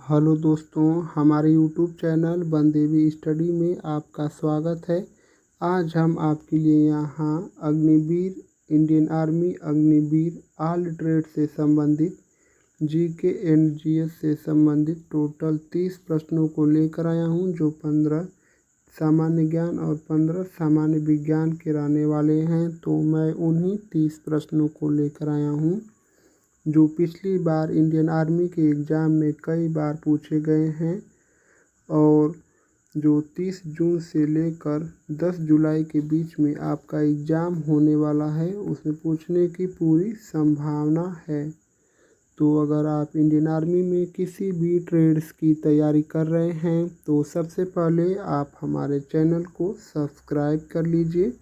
Hello दोस्तों, हमारे YouTube channel Bandevi study में आपका स्वागत है। आज हम आपके लिए यहाँ Agniveer Indian army Agniveer all trade से संबंधित जीके एंड जीएस से संबंधित टोटल 30 प्रश्नों को लेकर आया हूँ, जो 15 सामान्य ज्ञान और 15 सामान्य विज्ञान के रहने वाले हैं। तो मैं उन्हीं 30 प्रश्नों को लेकर आया हूँ जो पिछली बार इंडियन आर्मी के एग्ज़ाम में कई बार पूछे गए हैं और जो 30 जून से लेकर 10 जुलाई के बीच में आपका एग्ज़ाम होने वाला है, उसमें पूछने की पूरी संभावना है। तो अगर आप इंडियन आर्मी में किसी भी ट्रेड्स की तैयारी कर रहे हैं तो सबसे पहले आप हमारे चैनल को सब्सक्राइब कर लीजिए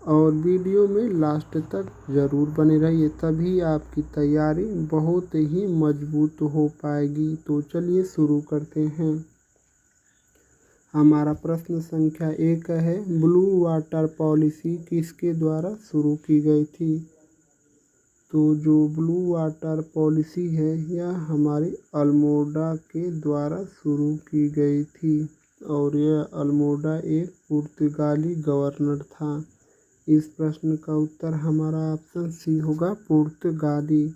और वीडियो में लास्ट तक ज़रूर बने रहिए, तभी आपकी तैयारी बहुत ही मजबूत हो पाएगी। तो चलिए शुरू करते हैं। हमारा प्रश्न संख्या 1 है, ब्लू वाटर पॉलिसी किसके द्वारा शुरू की गई थी? तो जो ब्लू वाटर पॉलिसी है यह हमारी अल्मोड़ा के द्वारा शुरू की गई थी और यह अल्मोड़ा एक पुर्तगाली गवर्नर था। इस प्रश्न का उत्तर हमारा ऑप्शन सी होगा, पुर्तगाली।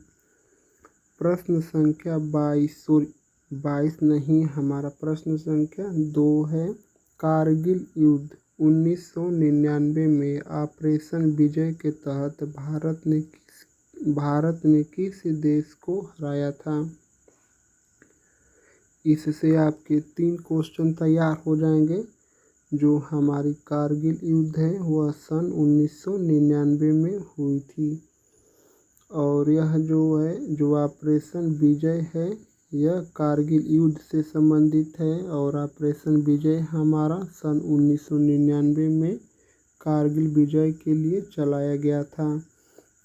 प्रश्न संख्या 22 नहीं, हमारा प्रश्न संख्या 2 है, कारगिल युद्ध 1999 में ऑपरेशन विजय के तहत भारत ने किस देश को हराया था? इससे आपके 3 क्वेश्चन तैयार हो जाएंगे। जो हमारी कारगिल युद्ध है वह सन 1999 में हुई थी और यह जो ऑपरेशन विजय है यह कारगिल युद्ध से संबंधित है और ऑपरेशन विजय हमारा सन 1999 में कारगिल विजय के लिए चलाया गया था।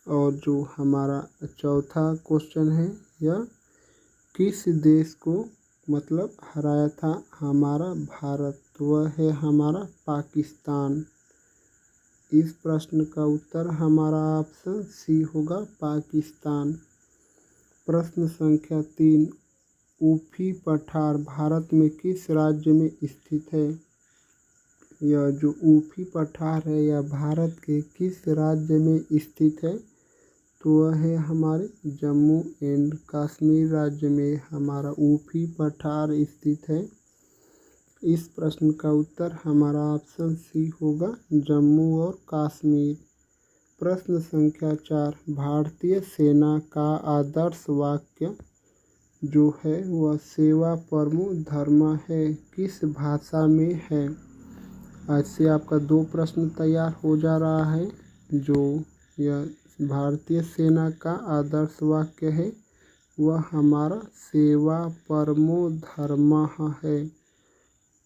और जो हमारा चौथा क्वेश्चन है, यह किस देश को हराया था? हमारा भारत, वह है हमारा पाकिस्तान। इस प्रश्न का उत्तर हमारा ऑप्शन सी होगा, पाकिस्तान। प्रश्न संख्या 3, ऊपी पठार भारत में किस राज्य में स्थित है? यह जो ऊपी पठार है यह भारत के किस राज्य में स्थित है? तो वह है हमारे जम्मू एंड कश्मीर राज्य में हमारा ऊपी पठार स्थित है। इस प्रश्न का उत्तर हमारा ऑप्शन सी होगा, जम्मू और कश्मीर। प्रश्न संख्या 4, भारतीय सेना का आदर्श वाक्य जो है वह सेवा परमो धर्मः है, किस भाषा में है? ऐसे आपका 2 प्रश्न तैयार हो जा रहा है। जो यह भारतीय सेना का आदर्श वाक्य है वह हमारा सेवा परमो धर्मः है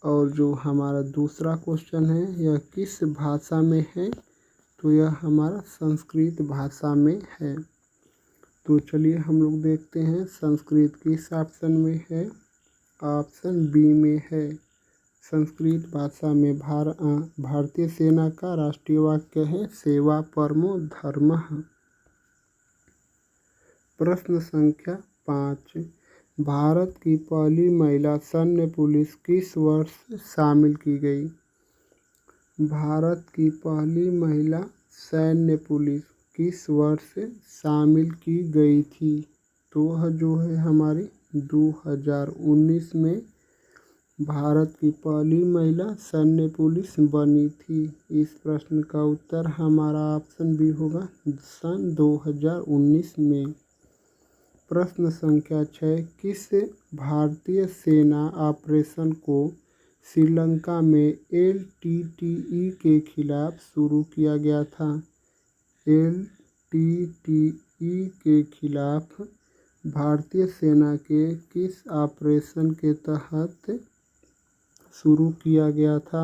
और जो हमारा दूसरा क्वेश्चन है यह किस भाषा में है? तो यह हमारा संस्कृत भाषा में है। तो चलिए हम लोग देखते हैं संस्कृत किस ऑप्शन में है। ऑप्शन बी में है, संस्कृत भाषा में भारतीय सेना का राष्ट्रीय वाक्य है सेवा परमो धर्मः। प्रश्न संख्या 5, भारत की पहली महिला सैन्य पुलिस किस वर्ष शामिल की गई? भारत की पहली महिला सैन्य पुलिस किस वर्ष शामिल की गई थी? तो वह जो है हमारी 2019 में भारत की पहली महिला सैन्य पुलिस बनी थी। इस प्रश्न का उत्तर हमारा ऑप्शन बी होगा, सन 2019 में। प्रश्न संख्या 6, किस भारतीय सेना ऑपरेशन को श्रीलंका में LTTE के खिलाफ शुरू किया गया था? LTTE के खिलाफ भारतीय सेना के किस ऑपरेशन के तहत शुरू किया गया था?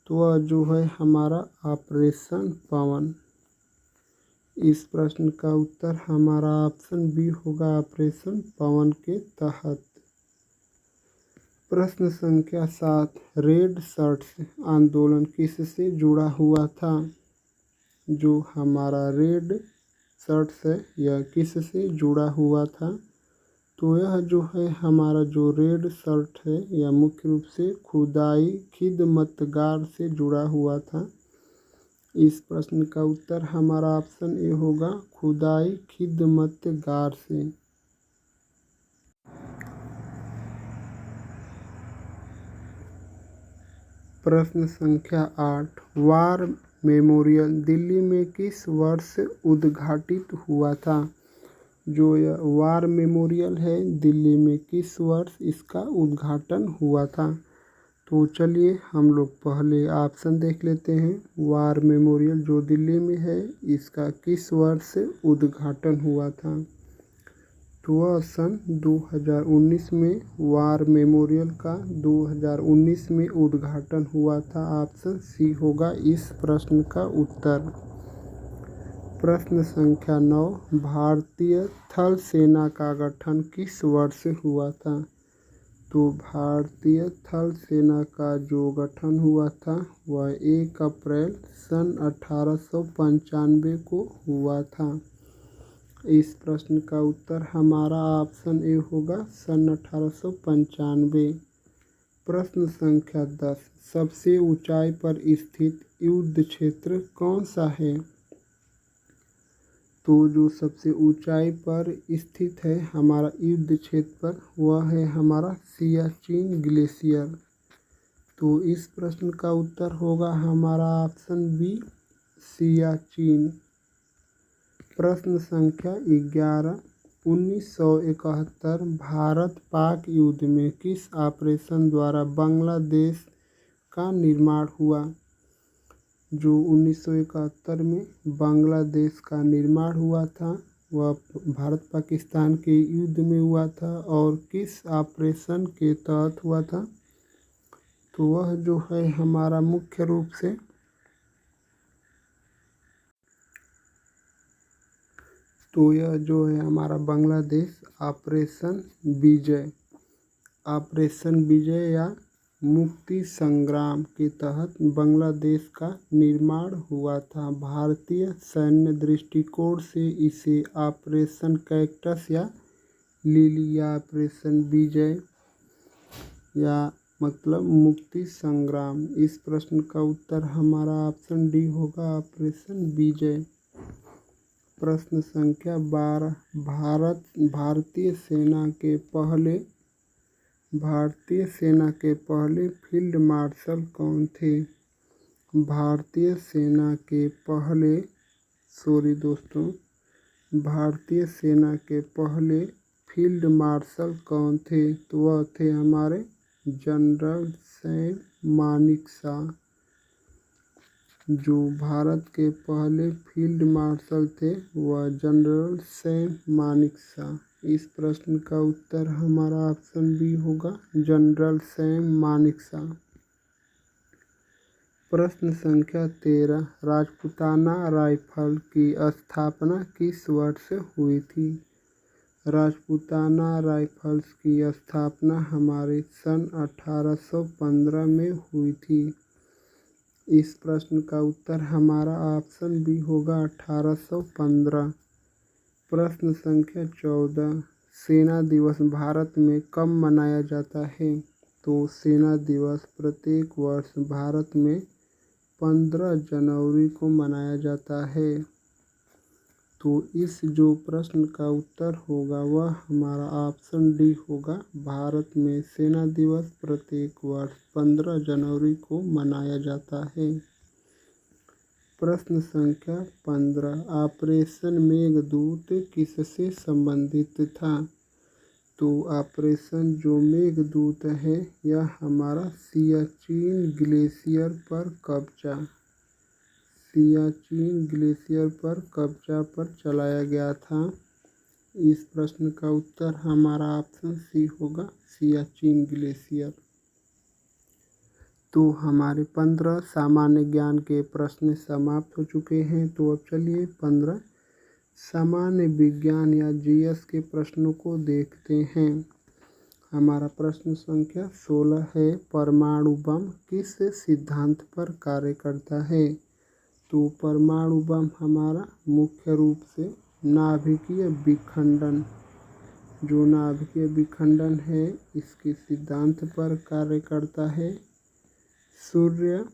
तो वह जो है हमारा ऑपरेशन पवन। इस प्रश्न का उत्तर हमारा ऑप्शन बी होगा, ऑपरेशन पवन के तहत। प्रश्न संख्या 7, रेड शर्ट्स आंदोलन किससे जुड़ा हुआ था? जो हमारा रेड शर्ट्स है यह किससे जुड़ा हुआ था? तो यह जो है हमारा जो रेड शर्ट है यह मुख्य रूप से खुदाई खिदमतगार से जुड़ा हुआ था। इस प्रश्न का उत्तर हमारा ऑप्शन ए होगा, खुदाई खिदमतगार से। प्रश्न संख्या 8, वार मेमोरियल दिल्ली में किस वर्ष उद्घाटित हुआ था? जो यह वार मेमोरियल है दिल्ली में किस वर्ष इसका उद्घाटन हुआ था? तो चलिए हम लोग पहले ऑप्शन देख लेते हैं। वार मेमोरियल जो दिल्ली में है इसका किस वर्ष उद्घाटन हुआ था? तो वह सन 2019 में वार मेमोरियल का 2019 में उद्घाटन हुआ था। ऑप्शन सी होगा इस प्रश्न का उत्तर। प्रश्न संख्या 9, भारतीय थल सेना का गठन किस वर्ष हुआ था? तो भारतीय थल सेना का जो गठन हुआ था वह 1 अप्रैल सन 1895 को हुआ था। इस प्रश्न का उत्तर हमारा ऑप्शन ए होगा, सन 1895। प्रश्न संख्या 10, सबसे ऊंचाई पर स्थित युद्ध क्षेत्र कौन सा है? तो जो सबसे ऊंचाई पर स्थित है हमारा युद्ध क्षेत्र पर वह है हमारा सियाचिन ग्लेशियर। तो इस प्रश्न का उत्तर होगा हमारा ऑप्शन बी, सियाचिन। प्रश्न संख्या 11, 1971 भारत पाक युद्ध में किस ऑपरेशन द्वारा बांग्लादेश का निर्माण हुआ? जो 1971 में बांग्लादेश का निर्माण हुआ था वह भारत पाकिस्तान के युद्ध में हुआ था और किस ऑपरेशन के तहत हुआ था? तो वह जो है हमारा मुख्य रूप से तो यह जो है हमारा बांग्लादेश ऑपरेशन विजय या मुक्ति संग्राम के तहत बांग्लादेश का निर्माण हुआ था। भारतीय सैन्य दृष्टिकोण से इसे ऑपरेशन कैक्टस या लिली या ऑपरेशन विजय या मतलब मुक्ति संग्राम। इस प्रश्न का उत्तर हमारा ऑप्शन डी होगा, ऑपरेशन विजय। प्रश्न संख्या 12, भारतीय सेना के पहले फील्ड मार्शल कौन थे? भारतीय सेना के पहले फील्ड मार्शल कौन थे? तो वह थे हमारे जनरल सैम मानेकशॉ। जो भारत के पहले फील्ड मार्शल थे वह जनरल सैम मानेकशॉ। इस प्रश्न का उत्तर हमारा ऑप्शन बी होगा, जनरल सैम मानेकशॉ। प्रश्न संख्या 13, राजपूताना राइफल की स्थापना किस वर्ष हुई थी? राजपूताना राइफल्स की स्थापना हमारे सन 1815 में हुई थी। इस प्रश्न का उत्तर हमारा ऑप्शन बी होगा, 1815। प्रश्न संख्या 14, सेना दिवस भारत में कब मनाया जाता है? तो सेना दिवस प्रत्येक वर्ष भारत में 15 जनवरी को मनाया जाता है। तो इस जो प्रश्न का उत्तर होगा वह हमारा ऑप्शन डी होगा, भारत में सेना दिवस प्रत्येक वर्ष 15 जनवरी को मनाया जाता है। प्रश्न संख्या 15, ऑपरेशन मेघदूत किससे संबंधित था? तो ऑपरेशन जो मेघदूत है यह हमारा सियाचिन ग्लेशियर पर कब्जा पर चलाया गया था। इस प्रश्न का उत्तर हमारा ऑप्शन सी होगा, सियाचिन ग्लेशियर। तो हमारे 15 सामान्य ज्ञान के प्रश्न समाप्त हो चुके हैं। तो अब चलिए 15 सामान्य विज्ञान या जीएस के प्रश्नों को देखते हैं। हमारा प्रश्न संख्या 16 है, परमाणु बम किस सिद्धांत पर कार्य करता है? तो परमाणु बम हमारा मुख्य रूप से नाभिकीय जो नाभिकीय विखंडन है इसके सिद्धांत पर कार्य करता है। सूर्य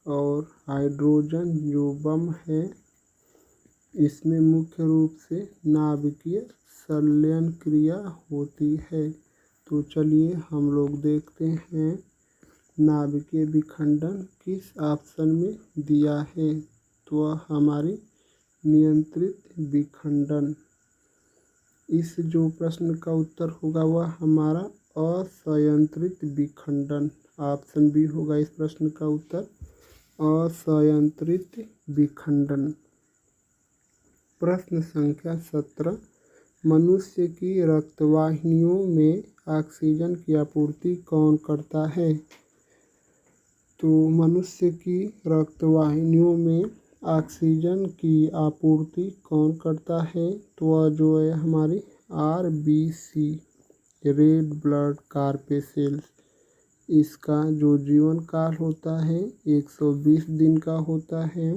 और हाइड्रोजन जो बम है इसमें मुख्य रूप से नाभिकीय संलयन क्रिया होती है। तो चलिए हम लोग देखते हैं नाभिकीय विखंडन किस ऑप्शन में दिया है। तो वह हमारी नियंत्रित विखंडन। इस जो प्रश्न का उत्तर होगा वह हमारा असंयंत्रित विखंडन। ऑप्शन बी होगा इस प्रश्न का उत्तर असंयंत्रित विखंडन। प्रश्न संख्या 17। मनुष्य की रक्तवाहिनियों में ऑक्सीजन की आपूर्ति कौन करता है। तो मनुष्य की रक्तवाहिनियों में ऑक्सीजन की आपूर्ति कौन करता है। तो वह जो है हमारी RBC रेड ब्लड कॉर्पसेल्स। इसका जो जीवन काल होता है 120 दिन का होता है।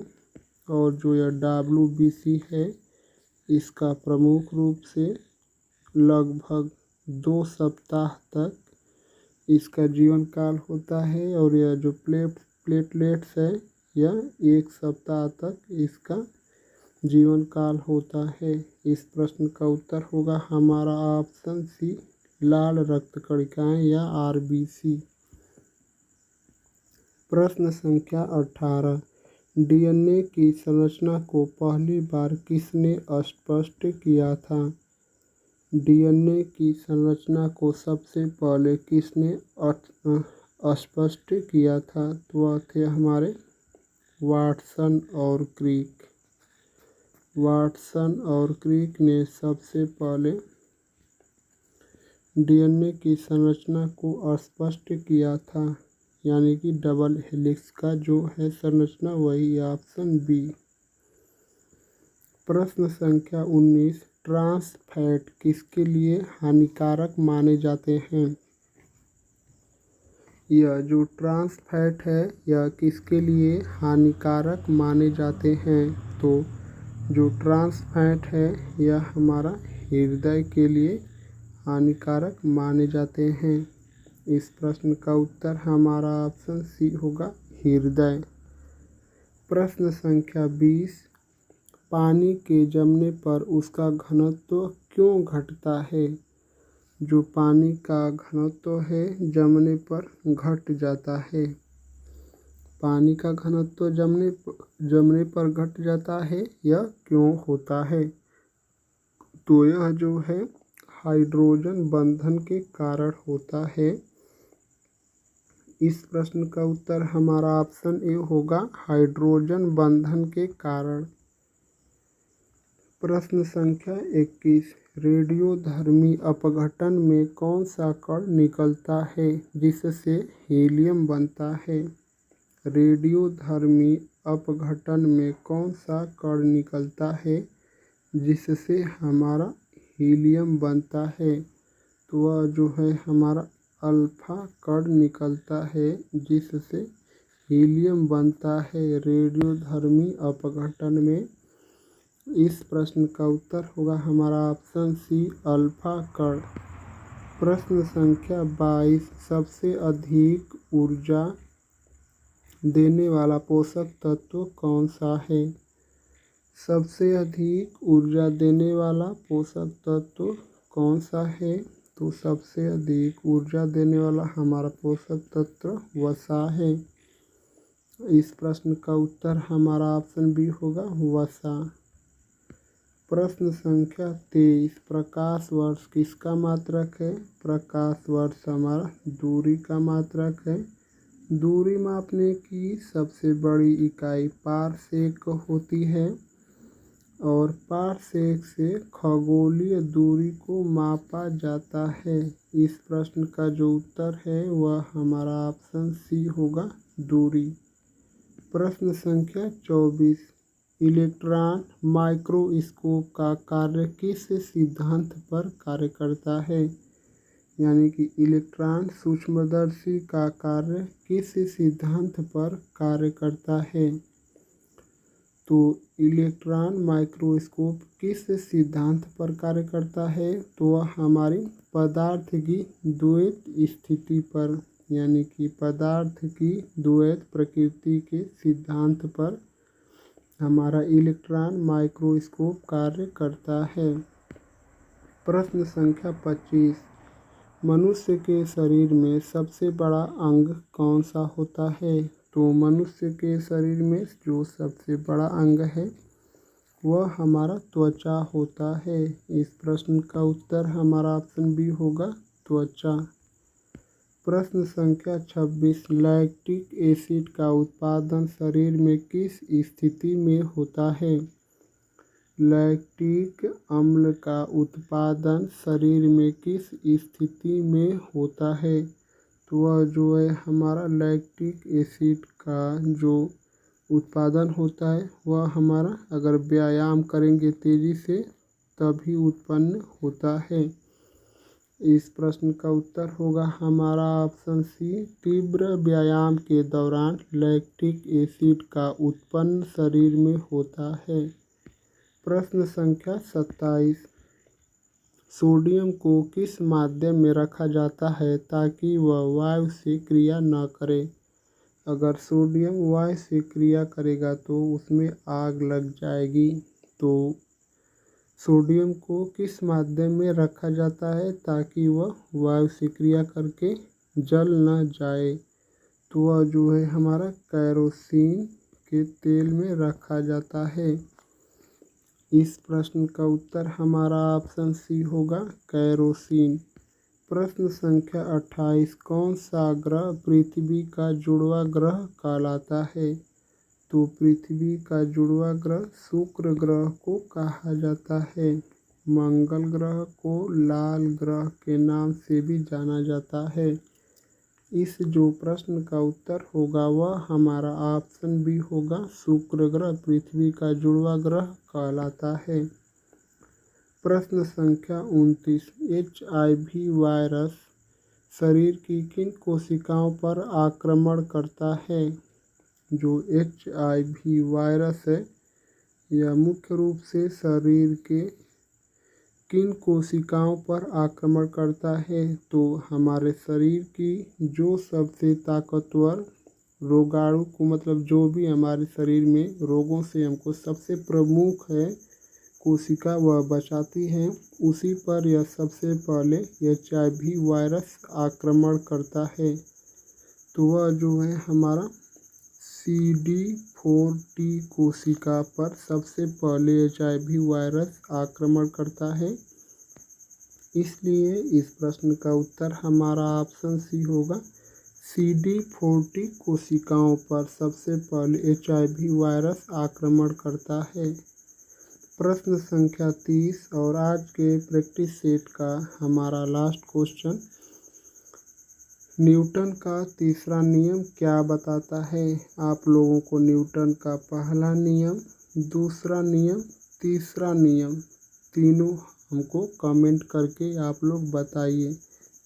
और जो यह WBC है इसका प्रमुख रूप से लगभग 2 सप्ताह तक इसका जीवन काल होता है। और यह जो प्लेटलेट्स है यह 1 सप्ताह तक इसका जीवन काल होता है। इस प्रश्न का उत्तर होगा हमारा ऑप्शन सी लाल रक्त कणिकाएं या RBC। प्रश्न संख्या 18। DNA की संरचना को पहली बार किसने स्पष्ट किया था। DNA की संरचना को सबसे पहले किसने स्पष्ट किया था। तो वह थे हमारे वाटसन और क्रिक। वाटसन और क्रिक ने सबसे पहले DNA की संरचना को स्पष्ट किया था, यानी कि डबल हेलिक्स का जो है संरचना वही ऑप्शन बी। प्रश्न संख्या 19। ट्रांस फैट किसके लिए हानिकारक माने जाते हैं। यह जो ट्रांस फैट है यह किसके लिए हानिकारक माने जाते हैं। तो जो ट्रांस फैट है यह हमारा हृदय के लिए हानिकारक माने जाते हैं। इस प्रश्न का उत्तर हमारा ऑप्शन सी होगा हृदय। प्रश्न संख्या 20। पानी के जमने पर उसका घनत्व क्यों घटता है। जो पानी का घनत्व है जमने पर घट जाता है। पानी का घनत्व जमने पर घट जाता है यह क्यों होता है। तो यह जो है हाइड्रोजन बंधन के कारण होता है। इस प्रश्न का उत्तर हमारा ऑप्शन ए होगा हाइड्रोजन बंधन के कारण। प्रश्न संख्या 21। रेडियोधर्मी अपघटन में कौन सा कण निकलता है जिससे हीलियम बनता है। रेडियोधर्मी अपघटन में कौन सा कण निकलता है जिससे हमारा हीलियम बनता है। तो वह जो है हमारा अल्फा कण निकलता है जिससे हीलियम बनता है रेडियोधर्मी अपघटन में। इस प्रश्न का उत्तर होगा हमारा ऑप्शन सी अल्फा कण। प्रश्न संख्या 22। सबसे अधिक ऊर्जा देने वाला पोषक तत्व कौन सा है। सबसे अधिक ऊर्जा देने वाला पोषक तत्व कौन सा है। तो सबसे अधिक ऊर्जा देने वाला हमारा पोषक तत्व वसा है। इस प्रश्न का उत्तर हमारा ऑप्शन बी होगा वसा। प्रश्न संख्या 23। प्रकाश वर्ष किसका मात्रक है। प्रकाश वर्ष हमारा दूरी का मात्रक है। दूरी मापने की सबसे बड़ी इकाई पारसेक होती है और पारसेक से खगोलीय दूरी को मापा जाता है। इस प्रश्न का जो उत्तर है वह हमारा ऑप्शन सी होगा दूरी। प्रश्न संख्या 24। इलेक्ट्रॉन माइक्रोस्कोप का कार्य किस सिद्धांत पर कार्य करता है। यानी कि इलेक्ट्रॉन सूक्ष्मदर्शी का कार्य किस सिद्धांत पर कार्य करता है। तो इलेक्ट्रॉन माइक्रोस्कोप किस सिद्धांत पर कार्य करता है? तो वह हमारी पदार्थ की द्वैत स्थिति पर, यानी कि पदार्थ की द्वैत प्रकृति के सिद्धांत पर हमारा इलेक्ट्रॉन माइक्रोस्कोप कार्य करता है। प्रश्न संख्या 25, मनुष्य के शरीर में सबसे बड़ा अंग कौन सा होता है? तो मनुष्य के शरीर में जो सबसे बड़ा अंग है वह हमारा त्वचा होता है। इस प्रश्न का उत्तर हमारा ऑप्शन बी होगा, त्वचा। प्रश्न संख्या 26, लैक्टिक एसिड का उत्पादन शरीर में किस स्थिति में होता है? लैक्टिक अम्ल का उत्पादन शरीर में किस स्थिति में होता है? तो वह जो है हमारा लैक्टिक एसिड का जो उत्पादन होता है वह हमारा अगर व्यायाम करेंगे तेज़ी से तभी उत्पन्न होता है। इस प्रश्न का उत्तर होगा हमारा ऑप्शन सी, तीव्र व्यायाम के दौरान लैक्टिक एसिड का उत्पन्न शरीर में होता है। प्रश्न संख्या 27, सोडियम को किस माध्यम में रखा जाता है ताकि वह वायु से क्रिया न करे? अगर सोडियम वायु से क्रिया करेगा तो उसमें आग लग जाएगी। तो सोडियम को किस माध्यम में रखा जाता है ताकि वह वायु से क्रिया करके जल न जाए? तो वह जो है हमारा कैरोसिन के तेल में रखा जाता है। इस प्रश्न का उत्तर हमारा ऑप्शन सी होगा, कैरोसिन। प्रश्न संख्या 28, कौन सा ग्रह पृथ्वी का जुड़वा ग्रह कहलाता है? तो पृथ्वी का जुड़वा ग्रह शुक्र ग्रह को कहा जाता है। मंगल ग्रह को लाल ग्रह के नाम से भी जाना जाता है। इस जो प्रश्न का उत्तर होगा वह हमारा ऑप्शन बी होगा, शुक्र ग्रह पृथ्वी का जुड़वा ग्रह कहलाता है। प्रश्न संख्या 29, HIV वायरस शरीर की किन कोशिकाओं पर आक्रमण करता है? जो HIV वायरस है यह मुख्य रूप से शरीर के किन कोशिकाओं पर आक्रमण करता है? तो हमारे शरीर की जो सबसे ताकतवर रोगाणु को, मतलब जो भी हमारे शरीर में रोगों से हमको सबसे प्रमुख है कोशिका वह बचाती हैं, उसी पर यह सबसे पहले HIV वायरस आक्रमण करता है। तो वह जो है हमारा CD4T कोशिका पर सबसे पहले HIV वायरस आक्रमण करता है। इसलिए इस प्रश्न का उत्तर हमारा ऑप्शन सी होगा, CD4T कोशिकाओं पर सबसे पहले HIV वायरस आक्रमण करता है। प्रश्न संख्या 30 और आज के प्रैक्टिस सेट का हमारा लास्ट क्वेश्चन, न्यूटन का तीसरा नियम क्या बताता है? आप लोगों को न्यूटन का पहला नियम, दूसरा नियम, तीसरा नियम तीनों हमको कमेंट करके आप लोग बताइए।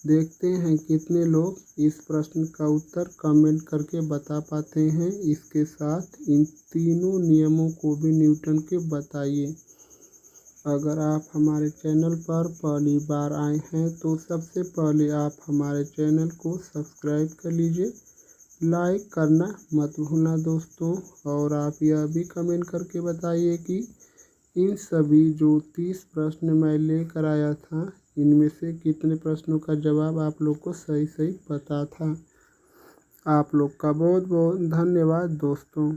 देखते हैं कितने लोग इस प्रश्न का उत्तर कमेंट करके बता पाते हैं। इसके साथ इन तीनों नियमों को भी न्यूटन के बताइए। अगर आप हमारे चैनल पर पहली बार आए हैं तो सबसे पहले आप हमारे चैनल को सब्सक्राइब कर लीजिए, लाइक करना मत भूलना दोस्तों। और आप यह भी कमेंट करके बताइए कि इन सभी जो 30 प्रश्न मैं लेकर आया था इनमें से कितने प्रश्नों का जवाब आप लोग को सही सही पता था। आप लोग का बहुत बहुत धन्यवाद दोस्तों।